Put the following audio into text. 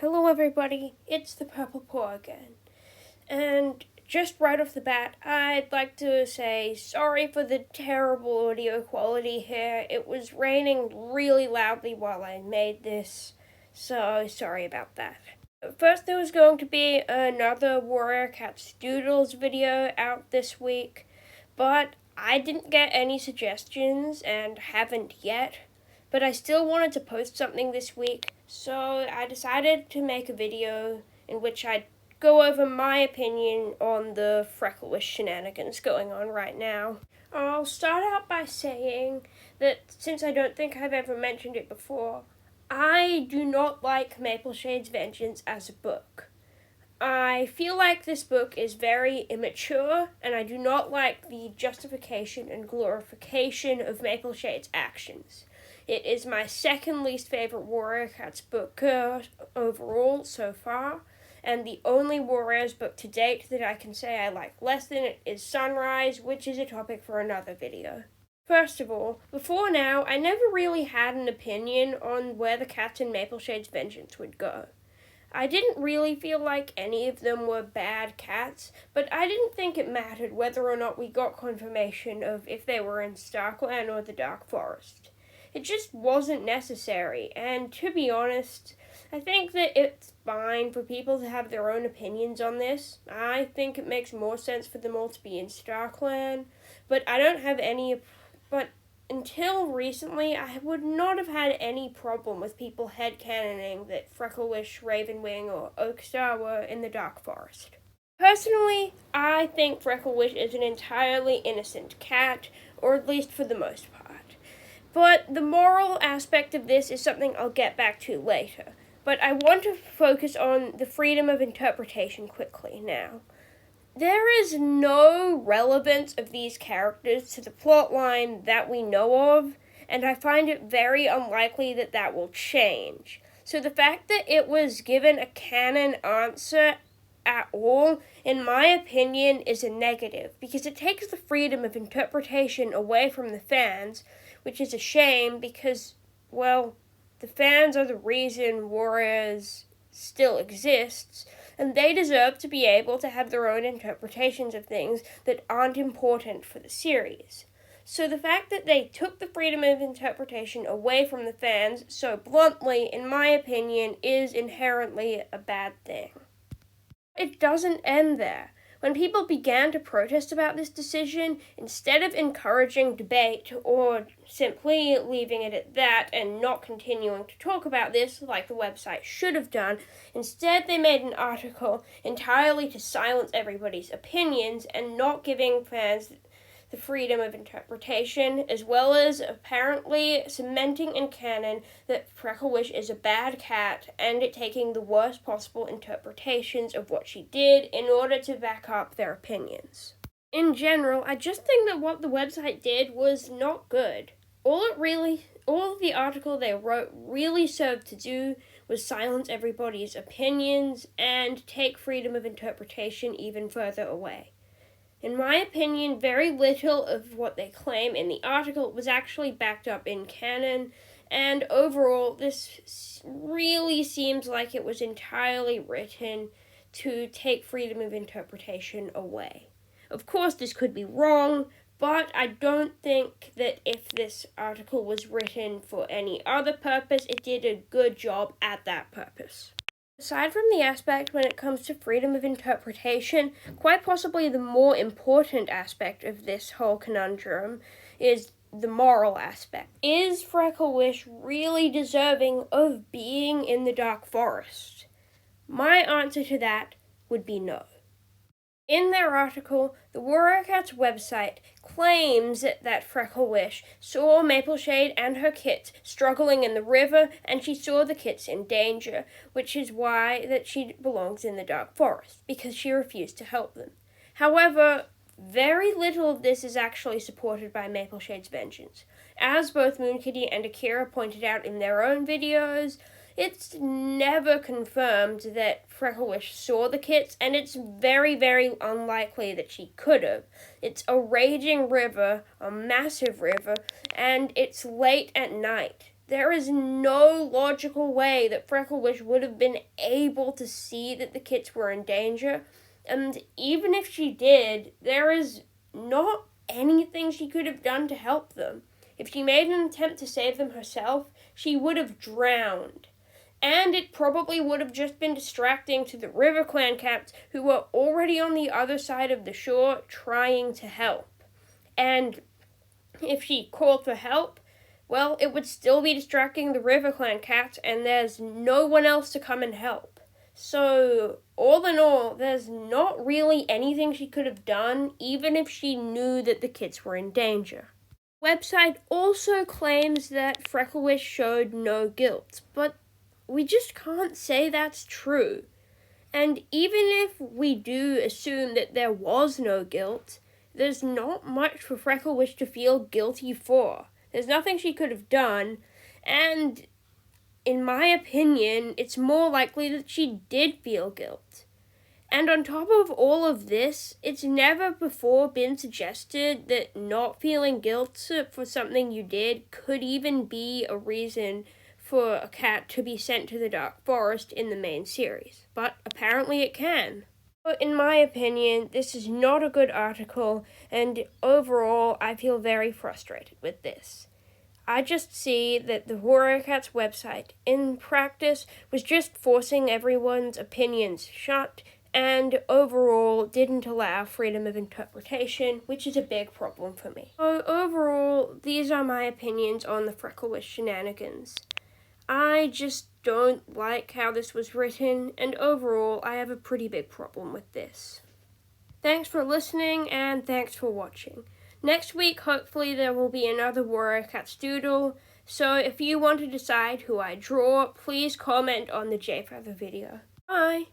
Hello everybody, it's the Purple Paw again. And just right off the bat, I'd like to say sorry for the terrible audio quality here. It was raining really loudly while I made this, so sorry about that. First, there was going to be another Warrior Cats Doodles video out this week, but I didn't get any suggestions and haven't yet. But I still wanted to post something this week, so I decided to make a video in which I'd go over my opinion on the Frecklewish shenanigans going on right now. I'll start out by saying that since I don't think I've ever mentioned it before, I do not like Maple Shade's Vengeance as a book. I feel like this book is very immature, and I do not like the justification and glorification of Maple Shade's actions. It is my second least favorite Warrior Cats book overall so far, and the only Warriors book to date that I can say I like less than it is Sunrise, which is a topic for another video. First of all, before now, I never really had an opinion on where the cats in Maple Shade's Vengeance would go. I didn't really feel like any of them were bad cats, but I didn't think it mattered whether or not we got confirmation of if they were in Starkland or the Dark Forest. It just wasn't necessary, and to be honest, I think that it's fine for people to have their own opinions on this. I think it makes more sense for them all to be in Starkland, but I don't have any. But until recently, I would not have had any problem with people headcanoning that Frecklewish, Ravenwing, or Oakstar were in the Dark Forest. Personally, I think Frecklewish is an entirely innocent cat, or at least for the most part. But the moral aspect of this is something I'll get back to later. But I want to focus on the freedom of interpretation quickly now. There is no relevance of these characters to the plotline that we know of, and I find it very unlikely that that will change. So the fact that it was given a canon answer at all, in my opinion, is a negative, because it takes the freedom of interpretation away from the fans, which is a shame because, well, the fans are the reason Warriors still exists, and they deserve to be able to have their own interpretations of things that aren't important for the series. So the fact that they took the freedom of interpretation away from the fans so bluntly, in my opinion, is inherently a bad thing. It doesn't end there. When people began to protest about this decision, instead of encouraging debate or simply leaving it at that and not continuing to talk about this like the website should have done, instead they made an article entirely to silence everybody's opinions and not giving fans the freedom of interpretation, as well as apparently cementing in canon that Frecklewish is a bad cat and it taking the worst possible interpretations of what she did in order to back up their opinions. In general, I just think that what the website did was not good. All of the article they wrote really served to do was silence everybody's opinions and take freedom of interpretation even further away. In my opinion, very little of what they claim in the article was actually backed up in canon, and overall, this really seems like it was entirely written to take freedom of interpretation away. Of course, this could be wrong, but I don't think that if this article was written for any other purpose, it did a good job at that purpose. Aside from the aspect when it comes to freedom of interpretation, quite possibly the more important aspect of this whole conundrum is the moral aspect. Is Frecklewish really deserving of being in the Dark Forest? My answer to that would be no. In their article, the Warrior Cats website claims that Frecklewish saw Maple Shade and her kits struggling in the river, and she saw the kits in danger, which is why that she belongs in the Dark Forest, because she refused to help them. However, very little of this is actually supported by Maple Shade's Vengeance. As both Moonkitty and Akira pointed out in their own videos, it's never confirmed that Frecklewish saw the kits, and it's very, very unlikely that she could have. It's a raging river, a massive river, and it's late at night. There is no logical way that Frecklewish would have been able to see that the kits were in danger, and even if she did, there is not anything she could have done to help them. If she made an attempt to save them herself, she would have drowned. And it probably would have just been distracting to the River Clan cats who were already on the other side of the shore trying to help. And if she called for help, well, it would still be distracting the River Clan cats, and there's no one else to come and help. So, all in all, there's not really anything she could have done, even if she knew that the kids were in danger. The website also claims that Frecklewish showed no guilt, but we just can't say that's true. And even if we do assume that there was no guilt, there's not much for Frecklewish to feel guilty for. There's nothing she could have done, and in my opinion, it's more likely that she did feel guilt. And on top of all of this, it's never before been suggested that not feeling guilt for something you did could even be a reason for a cat to be sent to the Dark Forest in the main series. But apparently it can. But in my opinion, this is not a good article, and overall, I feel very frustrated with this. I just see that the Warrior Cats website, in practice, was just forcing everyone's opinions shut, and overall didn't allow freedom of interpretation, which is a big problem for me. So overall, these are my opinions on the Frecklewish shenanigans. I just don't like how this was written, and overall, I have a pretty big problem with this. Thanks for listening, and thanks for watching. Next week, hopefully, there will be another Warrior Cats doodle, so if you want to decide who I draw, please comment on the JFeather video. Bye!